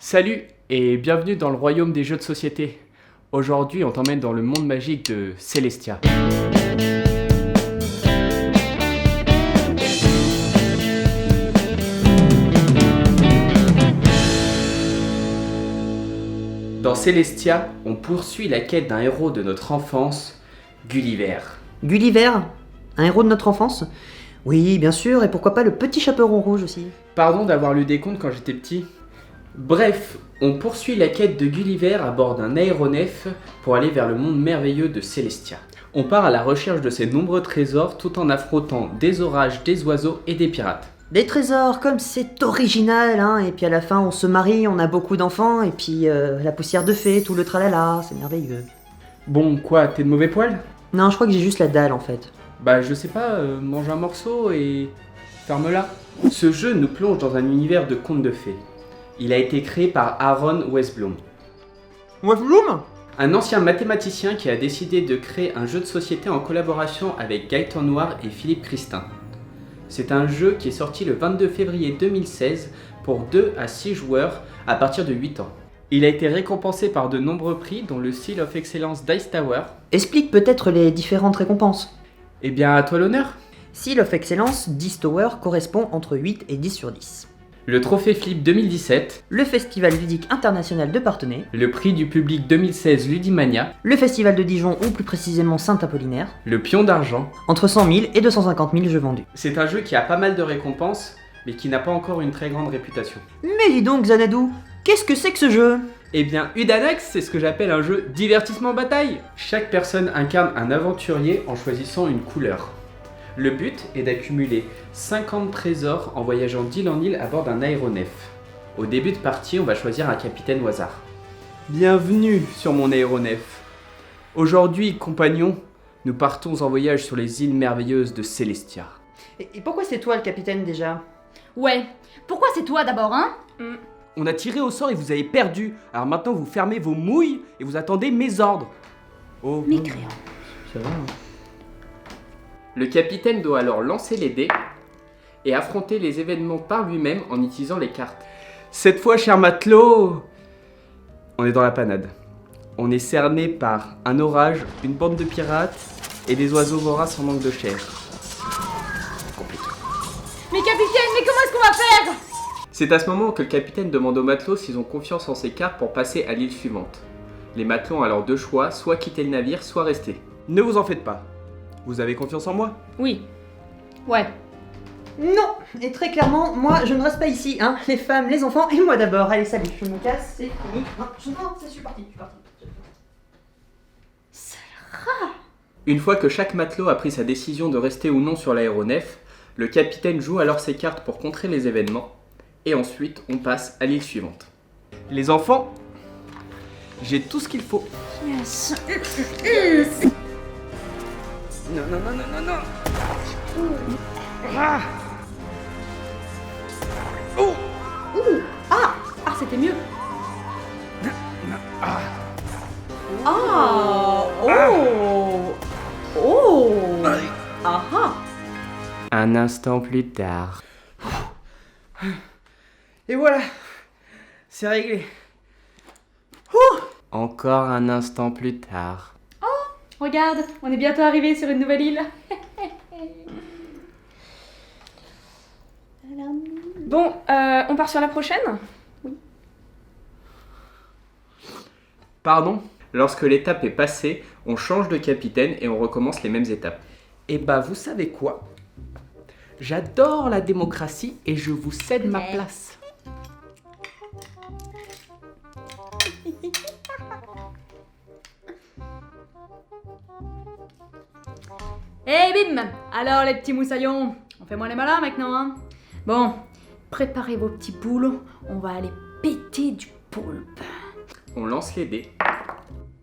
Salut et bienvenue dans le royaume des jeux de société. Aujourd'hui, on t'emmène dans le monde magique de Celestia. Dans Celestia, on poursuit la quête d'un héros de notre enfance, Gulliver. Gulliver, un héros de notre enfance? Oui, bien sûr, et pourquoi pas le petit chaperon rouge aussi. Pardon d'avoir lu des contes quand j'étais petit. Bref, on poursuit la quête de Gulliver à bord d'un aéronef pour aller vers le monde merveilleux de Celestia. On part à la recherche de ces nombreux trésors tout en affrontant des orages, des oiseaux et des pirates. Des trésors, comme c'est original, hein, et puis à la fin on se marie, on a beaucoup d'enfants, et puis la poussière de fée, tout le tralala, c'est merveilleux. Bon, quoi, t'es de mauvais poil? Non, je crois que j'ai juste la dalle en fait. Bah je sais pas, mange un morceau et ferme-la. Ce jeu nous plonge dans un univers de contes de fées. Il a été créé par Aaron Westblom, Westblom? un ancien mathématicien qui a décidé de créer un jeu de société en collaboration avec Gaëtan Noir et Philippe Christin. C'est un jeu qui est sorti le 22 février 2016 pour 2 à 6 joueurs à partir de 8 ans. Il a été récompensé par de nombreux prix dont le Seal of Excellence Dice Tower. Explique peut-être les différentes récompenses. Eh bien à toi l'honneur. Seal of Excellence, 10 Tower correspond entre 8 et 10 sur 10. Le trophée Flip 2017, Le Festival ludique international de Parthenay, le prix du public 2016 Ludimania, le Festival de Dijon ou plus précisément Saint-Apollinaire, le pion d'argent. entre 100 000 et 250 000 jeux vendus. C'est un jeu qui a pas mal de récompenses, mais qui n'a pas encore une très grande réputation. Mais dis donc Xanadu, qu'est-ce que c'est que ce jeu? Eh bien, Udanax, c'est ce que j'appelle un jeu divertissement bataille. Chaque personne incarne un aventurier en choisissant une couleur. Le but est d'accumuler 50 trésors en voyageant d'île en île à bord d'un aéronef. Au début de partie, on va choisir un capitaine au hasard. Bienvenue sur mon aéronef. Aujourd'hui, compagnons, nous partons en voyage sur les îles merveilleuses de Celestia. Et pourquoi c'est toi le capitaine déjà? Ouais, pourquoi c'est toi d'abord, hein? On a tiré au sort et vous avez perdu. Alors maintenant, vous fermez vos mouilles et vous attendez mes ordres. Oh. Mécréant. Ça va, hein. Le capitaine doit alors lancer les dés et affronter les événements par lui-même en utilisant les cartes. Cette fois, cher matelot, on est dans la panade. On est cerné par un orage, une bande de pirates et des oiseaux voraces en manque de chair. Compliqué. Mais capitaine, mais comment est-ce qu'on va faire? C'est à ce moment que le capitaine demande aux matelots s'ils ont confiance en ces cartes pour passer à l'île suivante. Les matelots ont alors deux choix, soit quitter le navire, soit rester. Ne vous en faites pas. Vous avez confiance en moi? Oui. Ouais. Non, et très clairement, moi je ne reste pas ici, hein, les femmes, les enfants et moi d'abord. Allez, salut, je me casse, c'est fini. Non, je suis parti. Une fois que chaque matelot a pris sa décision de rester ou non sur l'aéronef, le capitaine joue alors ses cartes pour contrer les événements, et ensuite on passe à l'île suivante. Les enfants, j'ai tout ce qu'il faut. Yes. Non. Ah. Oh. Ah, c'était mieux. Ah. Ah, oh, ah. Un instant plus tard. Et voilà, c'est réglé. Encore un instant plus tard. Regarde, on est bientôt arrivé sur une nouvelle île. Bon, on part sur la prochaine? Pardon? Lorsque l'étape est passée, on change de capitaine et on recommence les mêmes étapes. Et bah vous savez quoi? J'adore la démocratie et je vous cède ma place. Eh bim! Alors les petits moussaillons, on fait moins les malins maintenant, hein? Bon, préparez vos petits poules, on va aller péter du poulpe. On lance les dés.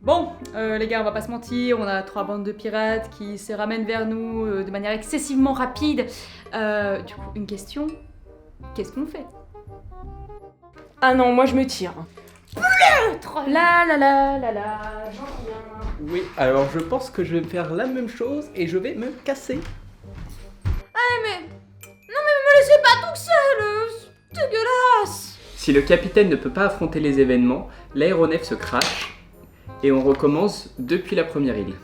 Bon, les gars, on va pas se mentir, on a 3 bandes de pirates qui se ramènent vers nous de manière excessivement rapide. Du coup, une question, qu'est-ce qu'on fait? Ah non, moi je me tire. La la la la la, j'en reviens. Oui, alors je pense que je vais faire la même chose et je vais me casser. Eh mais... Non mais me laissez pas toute seule, c'est dégueulasse. Si le capitaine ne peut pas affronter les événements, l'aéronef se crache et on recommence depuis la première île.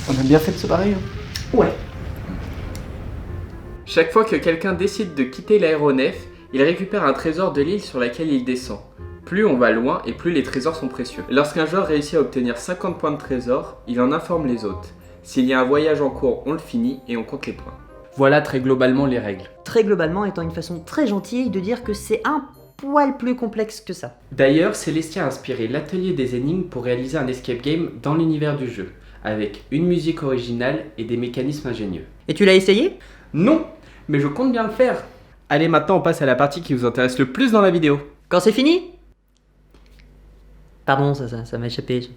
On a bien fait de se barrer. Ouais. Chaque fois que quelqu'un décide de quitter l'aéronef, il récupère un trésor de l'île sur laquelle il descend. Plus on va loin et plus les trésors sont précieux. Lorsqu'un joueur réussit à obtenir 50 points de trésor, il en informe les autres. S'il y a un voyage en cours, on le finit et on compte les points. Voilà très globalement les règles. Très globalement étant une façon très gentille de dire que c'est un poil plus complexe que ça. D'ailleurs, Celestia a inspiré l'atelier des énigmes pour réaliser un escape game dans l'univers du jeu, avec une musique originale et des mécanismes ingénieux. Et tu l'as essayé? Non, mais je compte bien le faire. Allez, maintenant on passe à la partie qui vous intéresse le plus dans la vidéo. Quand c'est fini? Pardon, ça m'a échappé.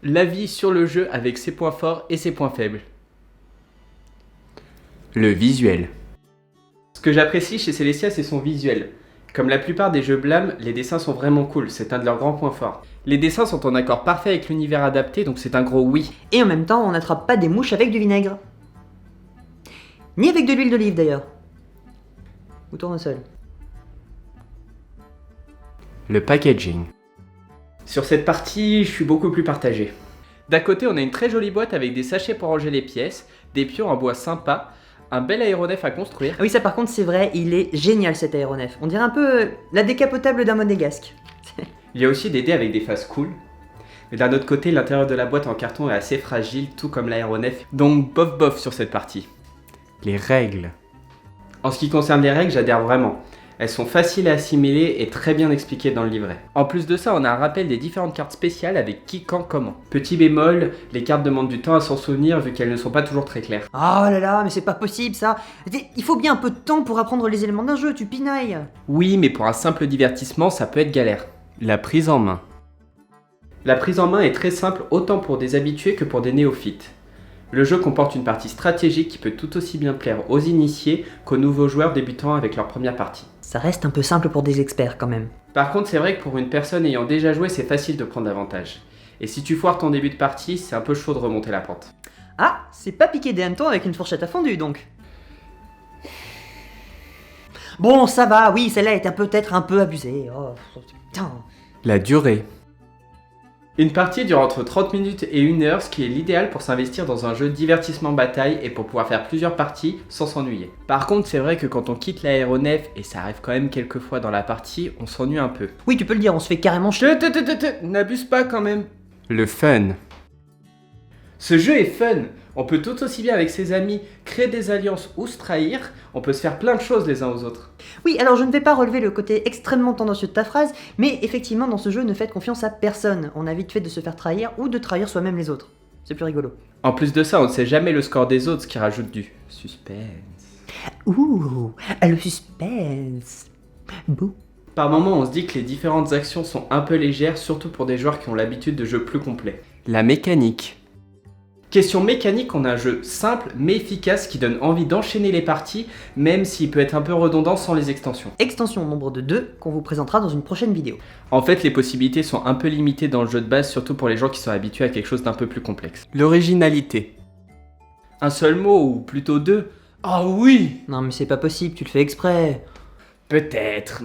L'avis sur le jeu avec ses points forts et ses points faibles. Le visuel. Ce que j'apprécie chez Celestia, c'est son visuel. Comme la plupart des jeux blâmes, les dessins sont vraiment cool, c'est un de leurs grands points forts. Les dessins sont en accord parfait avec l'univers adapté, donc c'est un gros oui. Et en même temps, on n'attrape pas des mouches avec du vinaigre. Ni avec de l'huile d'olive d'ailleurs. Ou tournesol. Le packaging. Sur cette partie, je suis beaucoup plus partagé. D'un côté, on a une très jolie boîte avec des sachets pour ranger les pièces, des pions en bois sympa, un bel aéronef à construire. Ah oui, ça par contre c'est vrai, il est génial cet aéronef. On dirait un peu la décapotable d'un monégasque. Il y a aussi des dés avec des faces cool. Mais d'un autre côté, l'intérieur de la boîte en carton est assez fragile, tout comme l'aéronef. Donc bof bof sur cette partie. Les règles. En ce qui concerne les règles, j'adhère vraiment. Elles sont faciles à assimiler et très bien expliquées dans le livret. En plus de ça, on a un rappel des différentes cartes spéciales avec qui, quand, comment. Petit bémol, les cartes demandent du temps à s'en souvenir vu qu'elles ne sont pas toujours très claires. Oh là là, mais c'est pas possible ça. Il faut bien un peu de temps pour apprendre les éléments d'un jeu, tu pinailles. Oui, mais pour un simple divertissement, ça peut être galère. La prise en main. La prise en main est très simple autant pour des habitués que pour des néophytes. Le jeu comporte une partie stratégique qui peut tout aussi bien plaire aux initiés qu'aux nouveaux joueurs débutant avec leur première partie. Ça reste un peu simple pour des experts quand même. Par contre, c'est vrai que pour une personne ayant déjà joué, c'est facile de prendre avantage. Et si tu foires ton début de partie, c'est un peu chaud de remonter la pente. Ah, c'est pas piquer des hannetons avec une fourchette à fondue donc. Bon, ça va, oui, celle-là était peut-être un peu abusée. Oh, putain. La durée. Une partie dure entre 30 minutes et 1 heure, ce qui est l'idéal pour s'investir dans un jeu divertissement bataille et pour pouvoir faire plusieurs parties sans s'ennuyer. Par contre, c'est vrai que quand on quitte l'aéronef, et ça arrive quand même quelques fois dans la partie, on s'ennuie un peu. Oui, tu peux le dire, on se fait carrément N'abuse pas quand même. Le fun. Ce jeu est fun. On peut tout aussi bien avec ses amis créer des alliances ou se trahir. On peut se faire plein de choses les uns aux autres. Oui, alors je ne vais pas relever le côté extrêmement tendancieux de ta phrase, mais effectivement dans ce jeu ne faites confiance à personne. On a vite fait de se faire trahir ou de trahir soi-même les autres. C'est plus rigolo. En plus de ça, on ne sait jamais le score des autres, ce qui rajoute du suspense. Ouh, le suspense. Bouh. Par moments, on se dit que les différentes actions sont un peu légères, surtout pour des joueurs qui ont l'habitude de jeux plus complets. La mécanique. Question mécanique, on a un jeu simple mais efficace qui donne envie d'enchaîner les parties, même s'il peut être un peu redondant sans les extensions. Extension nombre de 2 qu'on vous présentera dans une prochaine vidéo. En fait, les possibilités sont un peu limitées dans le jeu de base, surtout pour les gens qui sont habitués à quelque chose d'un peu plus complexe. L'originalité. Un seul mot, ou plutôt deux. Ah oui! Non mais c'est pas possible, tu le fais exprès. Peut-être.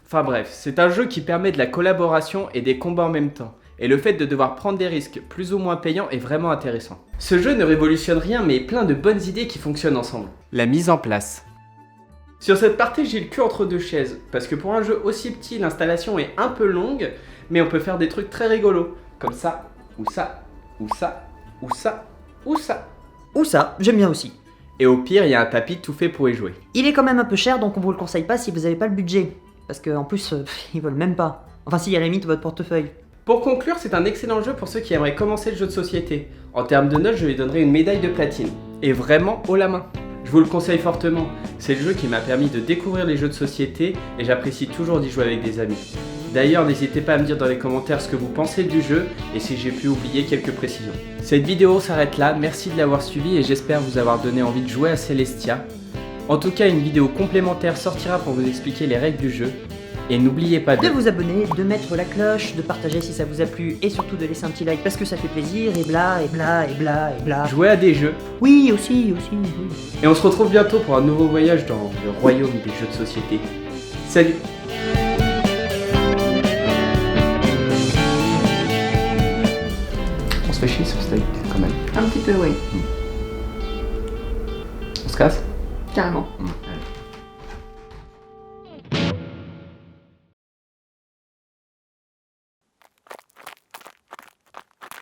Enfin bref, c'est un jeu qui permet de la collaboration et des combats en même temps. Et le fait de devoir prendre des risques plus ou moins payants est vraiment intéressant. Ce jeu ne révolutionne rien mais plein de bonnes idées qui fonctionnent ensemble. La mise en place. Sur cette partie, j'ai le cul entre deux chaises, parce que pour un jeu aussi petit, l'installation est un peu longue, mais on peut faire des trucs très rigolos, comme ça, ou ça, ou ça, ou ça, ou ça. Ou ça, j'aime bien aussi. Et au pire, il y a un tapis tout fait pour y jouer. Il est quand même un peu cher, donc on vous le conseille pas si vous avez pas le budget. Parce qu'en plus, ils veulent même pas. Enfin si, à la limite, votre portefeuille. Pour conclure, c'est un excellent jeu pour ceux qui aimeraient commencer le jeu de société. En termes de notes, je lui donnerai une médaille de platine. Et vraiment haut la main. Je vous le conseille fortement. C'est le jeu qui m'a permis de découvrir les jeux de société et j'apprécie toujours d'y jouer avec des amis. D'ailleurs, n'hésitez pas à me dire dans les commentaires ce que vous pensez du jeu et si j'ai pu oublier quelques précisions. Cette vidéo s'arrête là, merci de l'avoir suivi et j'espère vous avoir donné envie de jouer à Celestia. En tout cas, une vidéo complémentaire sortira pour vous expliquer les règles du jeu. Et n'oubliez pas De vous abonner, de mettre la cloche, de partager si ça vous a plu et surtout de laisser un petit like parce que ça fait plaisir et bla et bla et bla et bla. jouer à des jeux. Oui, aussi. Oui. Et on se retrouve bientôt pour un nouveau voyage dans le royaume des jeux de société. Salut! On se fait chier sur Steak quand même. Un petit peu, oui. On se casse? Carrément.